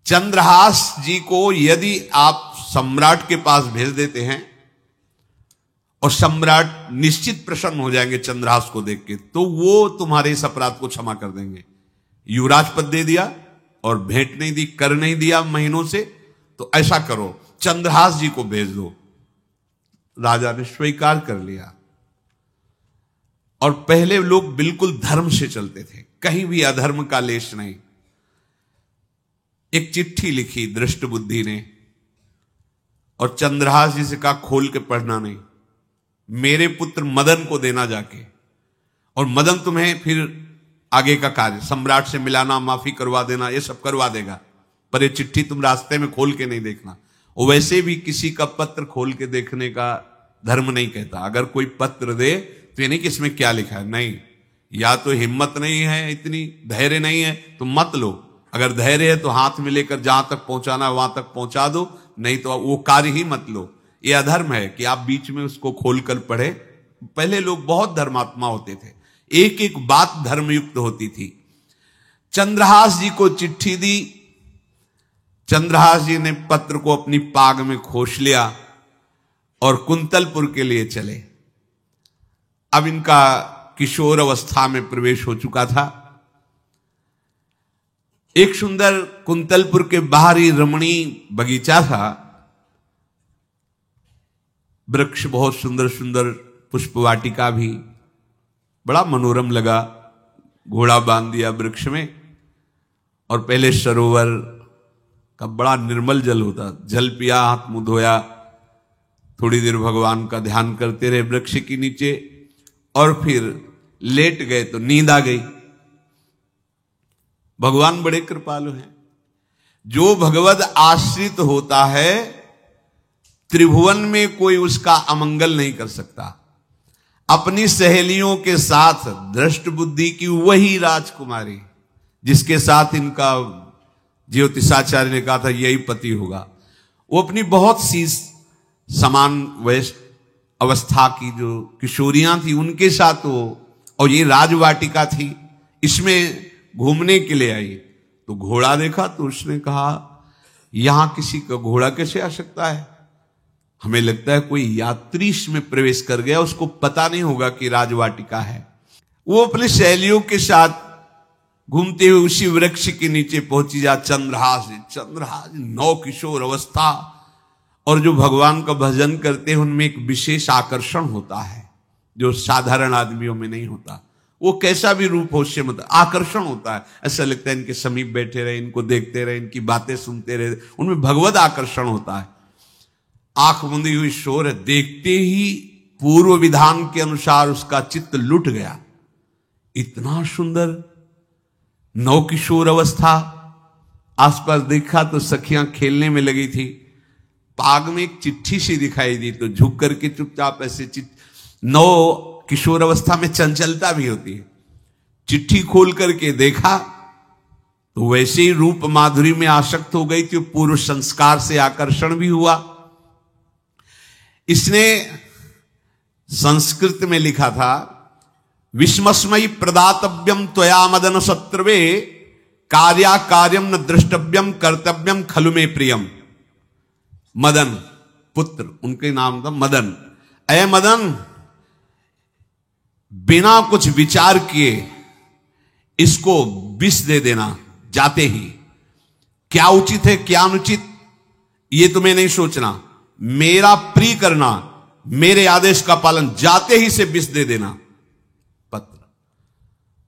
चंद्रहास जी को यदि आप सम्राट के पास भेज देते हैं और सम्राट निश्चित प्रसन्न हो जाएंगे चंद्रहास को देख के, तो वो तुम्हारे इस अपराध को क्षमा कर देंगे। युवराज पद दे दिया और भेंट नहीं दी, कर नहीं दिया महीनों से, तो ऐसा करो चंद्रहास जी को भेज दो। राजा ने स्वीकार कर लिया। और पहले लोग बिल्कुल धर्म से चलते थे, कहीं भी अधर्म का लेश नहीं। एक चिट्ठी लिखी दृष्ट बुद्धि ने और चंद्रहास जी से कहा खोल के पढ़ना नहीं, मेरे पुत्र मदन को देना जाके, और मदन तुम्हें फिर आगे का कार्य सम्राट से मिलाना, माफी करवा देना, ये सब करवा देगा। पर ये चिट्ठी तुम रास्ते में खोल के नहीं देखना। और वैसे भी किसी का पत्र खोल के देखने का धर्म नहीं कहता। अगर कोई पत्र दे तो ये नहीं कि इसमें क्या लिखा है, नहीं, या तो हिम्मत नहीं है, इतनी धैर्य नहीं है तो मत लो। अगर धैर्य है तो हाथ में लेकर जहां तक पहुंचाना है वहां तक पहुंचा दो, नहीं तो वो कार्य ही मत लो। ये अधर्म है कि आप बीच में उसको खोलकर पढ़े। पहले लोग बहुत धर्मात्मा होते थे, एक एक बात धर्मयुक्त होती थी। चंद्रहास जी को चिट्ठी दी, चंद्रहास जी ने पत्र को अपनी पाग में खोस लिया और कुंतलपुर के लिए चले। अब इनका किशोर अवस्था में प्रवेश हो चुका था। एक सुंदर कुंतलपुर के बाहरी रमणीय बगीचा था, वृक्ष बहुत सुंदर सुंदर, पुष्पवाटिका भी, बड़ा मनोरम लगा। घोड़ा बांध दिया वृक्ष में और पहले सरोवर का बड़ा निर्मल जल होता, जल पिया, हाथ मुंह धोया, थोड़ी देर भगवान का ध्यान करते रहे वृक्ष के नीचे और फिर लेट गए तो नींद आ गई। भगवान बड़े कृपालु हैं। जो भगवद आश्रित होता है त्रिभुवन में कोई उसका अमंगल नहीं कर सकता। अपनी सहेलियों के साथ दृष्ट बुद्धि की वही राजकुमारी जिसके साथ इनका ज्योतिषाचार्य ने कहा था यही पति होगा, वो अपनी बहुत सी समान वयस्क अवस्था की जो किशोरियां थी उनके साथ वो, और ये राजवाटिका थी, इसमें घूमने के लिए आई। तो घोड़ा देखा तो उसने कहा यहां किसी का घोड़ा कैसे आ सकता है, हमें लगता है कोई यात्री इसमें प्रवेश कर गया, उसको पता नहीं होगा कि राजवाटिका है। वो अपने सहेलियों के साथ घूमते हुए उसी वृक्ष के नीचे पहुंची। जा चंद्रहास नौ किशोर अवस्था, और जो भगवान का भजन करते हैं उनमें एक विशेष आकर्षण होता है जो साधारण आदमियों में नहीं होता। वो कैसा भी रूप हो उससे मतलब आकर्षण होता है, ऐसा लगता है इनके समीप बैठे रहे, इनको देखते रहे, इनकी बातें सुनते रहे, उनमें भगवत आकर्षण होता है। आंख मुंदी हुई शोर है, देखते ही पूर्व विधान के अनुसार उसका चित्त लुट गया। इतना सुंदर नौ किशोर अवस्था, आसपास देखा तो सखियां खेलने में लगी थी। पाग में एक चिट्ठी सी दिखाई दी तो झुक करके चुपचाप ऐसे नौ किशोर अवस्था में चंचलता भी होती है, चिट्ठी खोल करके देखा तो वैसे ही रूप माधुरी में आसक्त हो गई थी। पूर्व संस्कार से आकर्षण भी हुआ। इसने संस्कृत में लिखा था विस्मस्मयी प्रदातव्यम त्वया मदन शत्रुवे कार्या कार्यम न द्रष्टव्यम कर्तव्यम खलु में प्रियम। मदन पुत्र, उनके नाम था मदन। अय मदन, बिना कुछ विचार किए इसको विष दे देना जाते ही। क्या उचित है क्या अनुचित ये तुम्हें नहीं सोचना, मेरा प्रिय करना, मेरे आदेश का पालन, जाते ही से विष दे देना। पत्र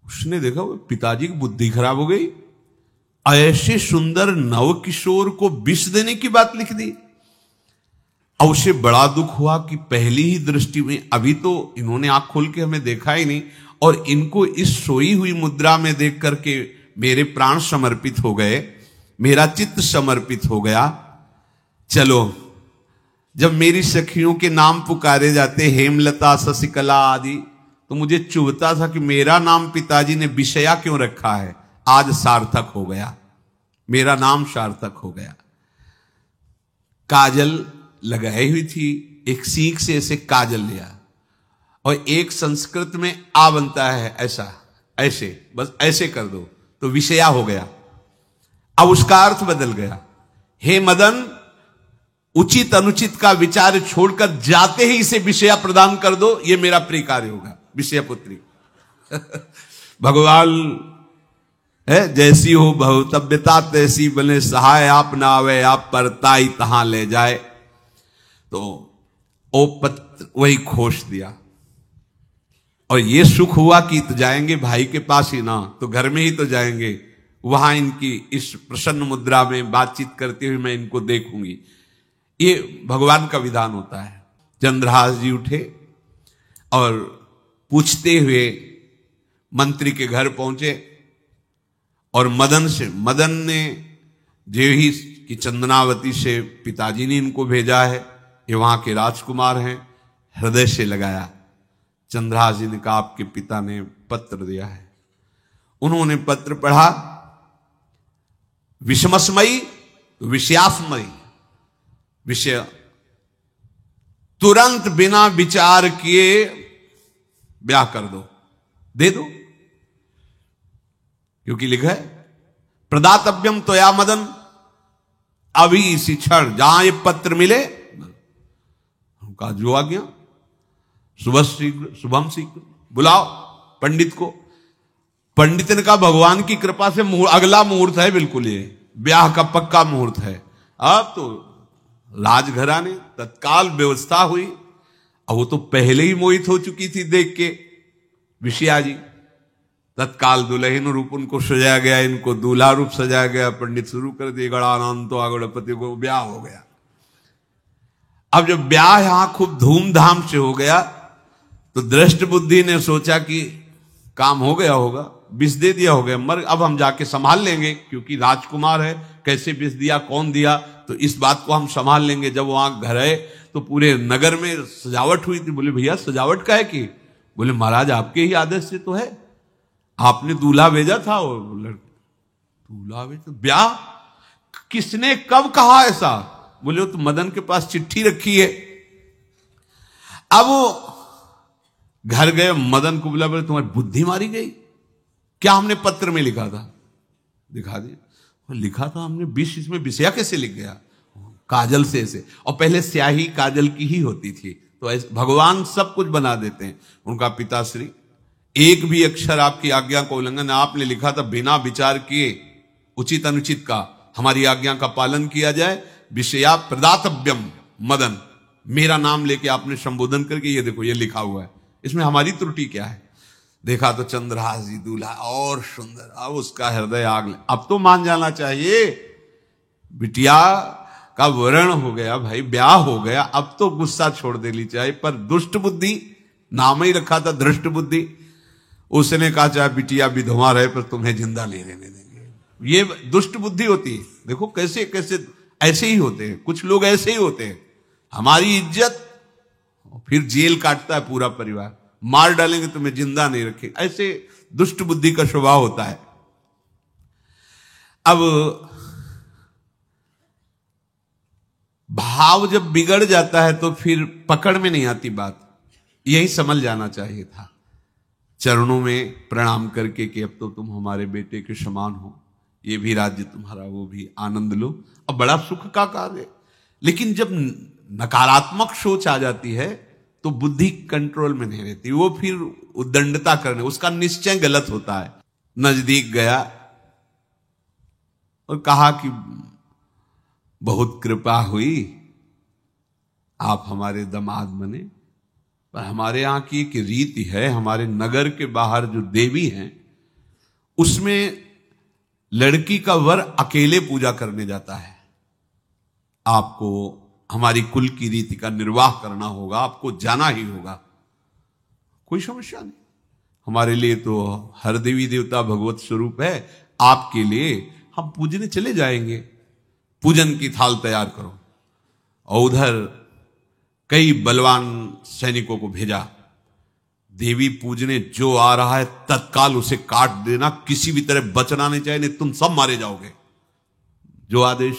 उसने देखा पिताजी की बुद्धि खराब हो गई, ऐसे सुंदर नव किशोर को विष देने की बात लिख दी। और उसे बड़ा दुख हुआ कि पहली ही दृष्टि में, अभी तो इन्होंने आंख खोल के हमें देखा ही नहीं, और इनको इस सोई हुई मुद्रा में देख करके मेरे प्राण समर्पित हो गए, मेरा चित्त समर्पित हो गया। चलो, जब मेरी सखियों के नाम पुकारे जाते, हेमलता, शशिकला आदि, तो मुझे चुभता था कि मेरा नाम पिताजी ने विषया क्यों रखा है। आज सार्थक हो गया, मेरा नाम सार्थक हो गया। काजल लगाई हुई थी, एक सीख से ऐसे काजल लिया, और एक संस्कृत में आ बनता है ऐसा, ऐसे, बस ऐसे कर दो तो विषया हो गया। अब उसका अर्थ बदल गया। हे मदन, उचित अनुचित का विचार छोड़कर जाते ही इसे विषया प्रदान कर दो, ये मेरा प्रिय कार्य होगा। विषय पुत्री भगवान है, जैसी हो बहुतव्यता तैसी बने सहाय, आप ना आवे आप परताई तहां ले जाए। तो ओ पत्र वही खोस दिया, और ये सुख हुआ कि तो जाएंगे भाई के पास ही ना, तो घर में ही तो जाएंगे, वहां इनकी इस प्रसन्न मुद्रा में बातचीत करते हुए मैं इनको देखूंगी। ये भगवान का विधान होता है। चंद्रहास जी उठे और पूछते हुए मंत्री के घर पहुंचे, और मदन ने देवी की चंदनावती से पिताजी ने इनको भेजा है, ये वहां के राजकुमार हैं, हृदय से लगाया। चंद्रहास जी ने कहा आपके पिता ने पत्र दिया है। उन्होंने पत्र पढ़ा, विषमस्मयी तो विषयास्मयी, विषय तुरंत बिना विचार किए ब्याह कर दो, दे दो, क्योंकि लिखा है प्रदातव्यम त्वया मदन, अभी इसी क्षण जहां ये पत्र मिले, उनका जो आ गया, शुभम शीघ्र बुलाओ पंडित को। पंडित ने कहा भगवान की कृपा से अगला मुहूर्त है, बिल्कुल ये ब्याह का पक्का मुहूर्त है। अब तो राजघराने तत्काल व्यवस्था हुई, अब वो तो पहले ही मोहित हो चुकी थी देख के विषया जी। तत्काल दुल्हन रूप उनको सजाया गया, इनको दूल्हा रूप सजाया गया, पंडित शुरू कर दिए, गणानंद तो गणपति को ब्याह हो गया। अब जब ब्याह यहां खूब धूमधाम से हो गया, तो दृष्ट बुद्धि ने सोचा कि काम हो गया होगा, विष दे दिया होगा, मर अब हम जाके संभाल लेंगे, क्योंकि राजकुमार है, कैसे विष दिया, कौन दिया, तो इस बात को हम संभाल लेंगे। जब वहां घर है तो पूरे नगर में सजावट हुई थी। बोले भैया सजावट का है कि? बोले महाराज आपके ही आदेश से तो है, आपने दूल्हा भेजा था। और दूल्हा भेजा, ब्याह किसने कब कहा ऐसा? बोले तो मदन के पास चिट्ठी रखी है। अब वो घर गए, मदन को बोला, बोले तुम्हारी बुद्धि मारी गई, क्या हमने पत्र में लिखा था? दिखा दिया, लिखा था हमने विष, इसमें विषया कैसे लिख गया? काजल से ऐसे, और पहले स्याही काजल की ही होती थी, तो भगवान सब कुछ बना देते हैं। उनका पिताश्री, एक भी अक्षर आपकी आज्ञा को उल्लंघन, आपने लिखा था बिना विचार किए उचित अनुचित का हमारी आज्ञा का पालन किया जाए। विषया प्रदातव्यम मदन, मेरा नाम लेके आपने संबोधन करके, ये देखो ये लिखा हुआ है, इसमें हमारी त्रुटि क्या है? देखा तो चंद्रहास जी दूल्हा और सुंदर, अब उसका हृदय आग ले। अब तो मान जाना चाहिए, बिटिया का वरण हो गया भाई, ब्याह हो गया, अब तो गुस्सा छोड़ देनी चाहिए। पर दुष्ट बुद्धि, नाम ही रखा था दृष्ट बुद्धि, उसने कहा चाहे बिटिया विधवा रहे पर तुम्हें जिंदा नहीं रहने देंगे। ये दुष्ट बुद्धि होती है। देखो कैसे कैसे ऐसे ही होते हैं, कुछ लोग ऐसे ही होते हैं, हमारी इज्जत, फिर जेल काटता है पूरा परिवार, मार डालेंगे तुम्हें जिंदा नहीं रखे, ऐसे दुष्ट बुद्धि का स्वभाव होता है। अब भाव जब बिगड़ जाता है तो फिर पकड़ में नहीं आती बात, यही समझ जाना चाहिए था। चरणों में प्रणाम करके कि अब तो तुम हमारे बेटे के समान हो, ये भी राज्य तुम्हारा, वो भी आनंद लो, अब बड़ा सुख का कार्य है। लेकिन जब नकारात्मक सोच आ जाती है तो बुद्धि कंट्रोल में नहीं रहती, वो फिर उद्दंडता करने, उसका निश्चय गलत होता है। नजदीक गया और कहा कि बहुत कृपा हुई, आप हमारे दामाद बने, पर हमारे यहां की एक रीति है, हमारे नगर के बाहर जो देवी हैं उसमें लड़की का वर अकेले पूजा करने जाता है। आपको हमारी कुल की रीति का निर्वाह करना होगा, आपको जाना ही होगा, कोई समस्या नहीं। हमारे लिए तो हर देवी देवता भगवत स्वरूप है, आपके लिए हम पूजने चले जाएंगे। पूजन की थाल तैयार करो। और उधर कई बलवान सैनिकों को भेजा, देवी पूजने जो आ रहा है तत्काल उसे काट देना, किसी भी तरह बचना नहीं चाहिए, नहीं तुम सब मारे जाओगे। जो आदेश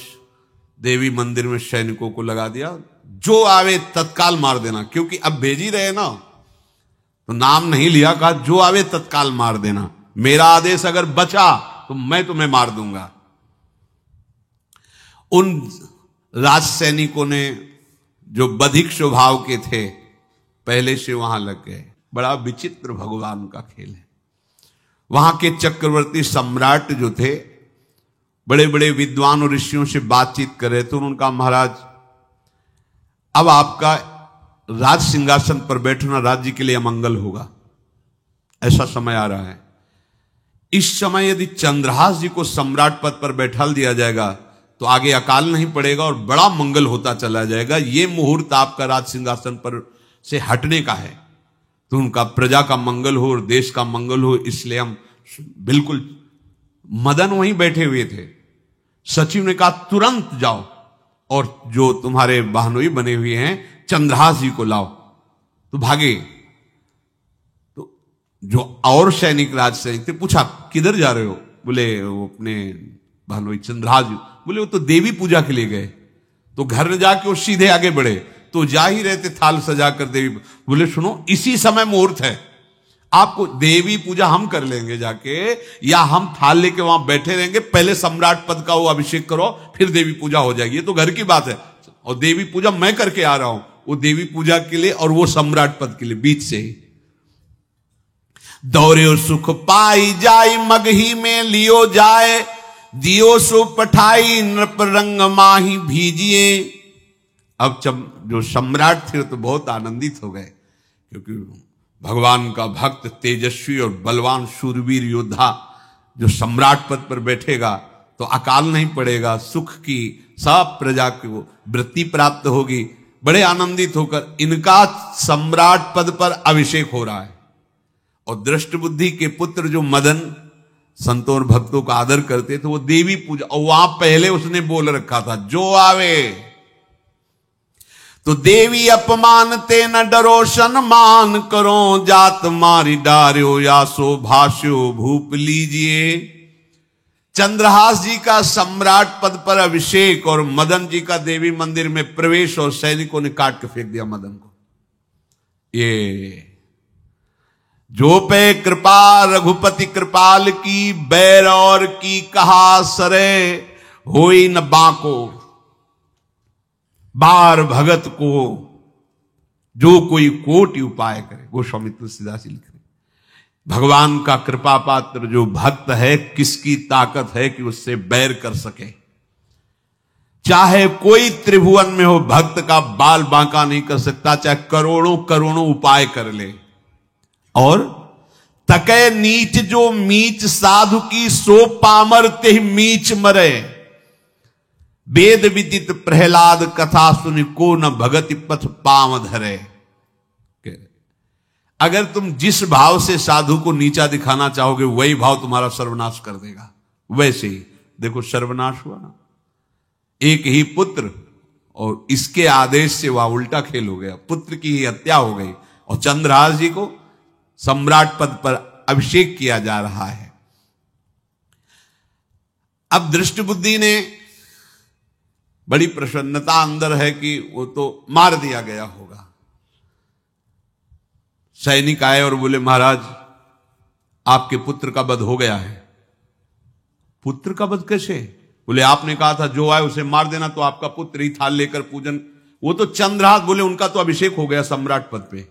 देवी मंदिर में सैनिकों को लगा दिया, जो आवे तत्काल मार देना, क्योंकि अब भेज ही रहे ना, तो नाम नहीं लिया, कहा जो आवे तत्काल मार देना, मेरा आदेश अगर बचा तो मैं तुम्हें मार दूंगा। उन राज सैनिकों ने जो बधिक स्वभाव के थे पहले से वहां लग गए। बड़ा विचित्र भगवान का खेल है। वहां के चक्रवर्ती सम्राट जो थे बड़े बड़े विद्वान और ऋषियों से बातचीत कर रहे थे। उनका महाराज अब आपका राज सिंहासन पर बैठना राज्य के लिए अमंगल होगा, ऐसा समय आ रहा है। इस समय यदि चंद्रहास जी को सम्राट पद पर बैठा दिया जाएगा तो आगे अकाल नहीं पड़ेगा और बड़ा मंगल होता चला जाएगा। ये मुहूर्त आपका राज सिंहासन पर से हटने का है, तो उनका प्रजा का मंगल हो और देश का मंगल हो, इसलिए हम बिल्कुल। मदन वहीं बैठे हुए थे। सचिव ने कहा तुरंत जाओ और जो तुम्हारे बहनोई बने हुए हैं चंद्रहास जी को लाओ। तो भागे। तो जो और सैनिक राज सैनिक थे पूछा किधर जा रहे हो? बोले वो अपने बहनोई चंद्रहास जी। बोले वो तो देवी पूजा के लिए गए। तो घर में जाके वो सीधे आगे बढ़े, तो जा ही रहते थाल सजाकर देवी। बोले सुनो इसी समय मुहूर्त है, आपको देवी पूजा हम कर लेंगे जाके, या हम थाल लेके वहां बैठे रहेंगे, पहले सम्राट पद का वो अभिषेक करो फिर देवी पूजा हो जाएगी। ये तो घर की बात है, और देवी पूजा मैं करके आ रहा हूं, वो देवी पूजा के लिए और वो सम्राट पद के लिए बीच से ही। दौरे सुख पाई जाय मगही में लियो जाए, दियो सो पठाई नृप रंग माही भीजिए। अब जो सम्राट थे तो बहुत आनंदित हो गए, क्योंकि भगवान का भक्त तेजस्वी और बलवान शूरवीर योद्धा जो सम्राट पद पर बैठेगा तो अकाल नहीं पड़ेगा, सुख की सब प्रजा को वृत्ति प्राप्त होगी। बड़े आनंदित होकर इनका सम्राट पद पर अभिषेक हो रहा है। और दृष्ट बुद्धि के पुत्र जो मदन संतों और भक्तों का आदर करते थे, वो देवी पूजा, और वहां पहले उसने बोल रखा था जो आवे तो देवी अपमान ते न डरो सम्मान करो, जात मारी डार्यो या सो भाष्यो भूप लीजिए। चंद्रहास जी का सम्राट पद पर अभिषेक और मदन जी का देवी मंदिर में प्रवेश, और सैनिकों ने काट के फेंक दिया मदन को। ये जो पे कृपा रघुपति कृपाल की, बैर और की कहा सरे होई न बाको। बार भगत को जो कोई कोटि उपाय करे, गोस्वामी तुलसीदास जी लिख रहे। भगवान का कृपा पात्र जो भक्त है, किसकी ताकत है कि उससे बैर कर सके? चाहे कोई त्रिभुवन में हो, भक्त का बाल बांका नहीं कर सकता, चाहे करोड़ों करोड़ों उपाय कर ले। और तके नीच जो मीच साधु की, सो पामर ते मीच मरे। वेद विदित प्रहलाद कथा सुनि, को न भगति पथ पाम धरे। अगर तुम जिस भाव से साधु को नीचा दिखाना चाहोगे वही भाव तुम्हारा सर्वनाश कर देगा। वैसे ही देखो सर्वनाश हुआ ना, एक ही पुत्र और इसके आदेश से वह उल्टा खेल हो गया, पुत्र की ही हत्या हो गई और चंद्रहास जी को सम्राट पद पर अभिषेक किया जा रहा है। अब दृष्ट बुद्धि ने बड़ी प्रसन्नता अंदर है कि वो तो मार दिया गया होगा। सैनिक आए और बोले महाराज आपके पुत्र का वध हो गया है। पुत्र का वध कैसे? बोले आपने कहा था जो आए उसे मार देना, तो आपका पुत्र ही थाल लेकर पूजन। वो तो चंद्रहास, बोले उनका तो अभिषेक हो गया सम्राट पद पे।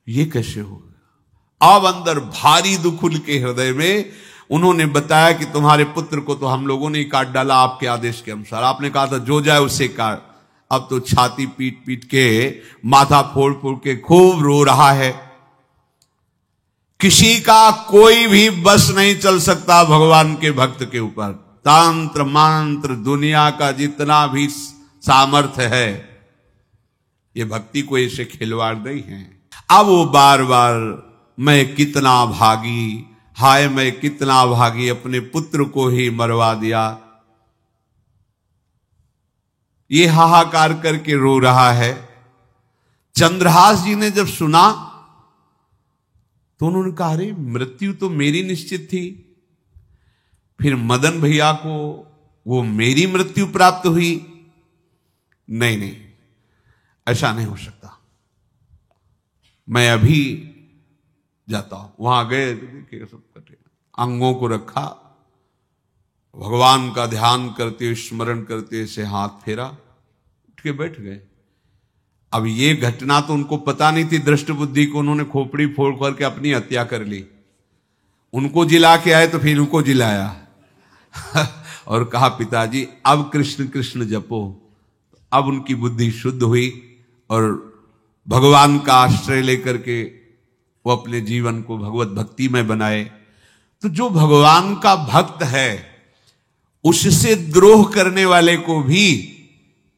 ये कैसे हो गया? अब अंदर भारी दुख उनके हृदय में। उन्होंने बताया कि तुम्हारे पुत्र को तो हम लोगों ने काट डाला आपके आदेश के अनुसार, आपने कहा था जो जाए उसे काट। अब तो छाती पीट पीट के, माथा फोड़ फोड़ के खूब रो रहा है किसी का कोई भी बस नहीं चल सकता भगवान के भक्त के ऊपर। तंत्र मंत्र दुनिया का जितना भी सामर्थ्य है, ये भक्ति को ऐसे खिलवाड़ नहीं है। अब वो बार बार मैं कितना भागी, हाय मैं कितना भागी, अपने पुत्र को ही मरवा दिया, ये हाहाकार करके रो रहा है। चंद्रहास जी ने जब सुना तो उन्होंने कहा, अरे मृत्यु तो मेरी निश्चित थी, फिर मदन भैया को वो मेरी मृत्यु प्राप्त हुई। नहीं नहीं, ऐसा नहीं हो सकता, मैं अभी जाता हूं। वहां गए, देखिए सब कटे, अंगों को रखा, भगवान का ध्यान करते हुए स्मरण करते से हाथ फेरा, उठ के बैठ गए। अब ये घटना तो उनको पता नहीं थी, दृष्ट बुद्धि को उन्होंने खोपड़ी फोड़ करके अपनी हत्या कर ली। उनको जिला के आए तो फिर उनको जिलाया और कहा, पिताजी अब कृष्ण कृष्ण जपो। अब उनकी बुद्धि शुद्ध हुई और भगवान का आश्रय लेकर के वो अपने जीवन को भगवत भक्ति में बनाए। तो जो भगवान का भक्त है, उससे द्रोह करने वाले को भी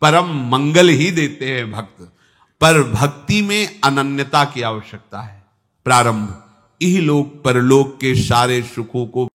परम मंगल ही देते हैं भक्त। पर भक्ति में अनन्यता की आवश्यकता है। प्रारंभ इह लोक परलोक के सारे सुखों को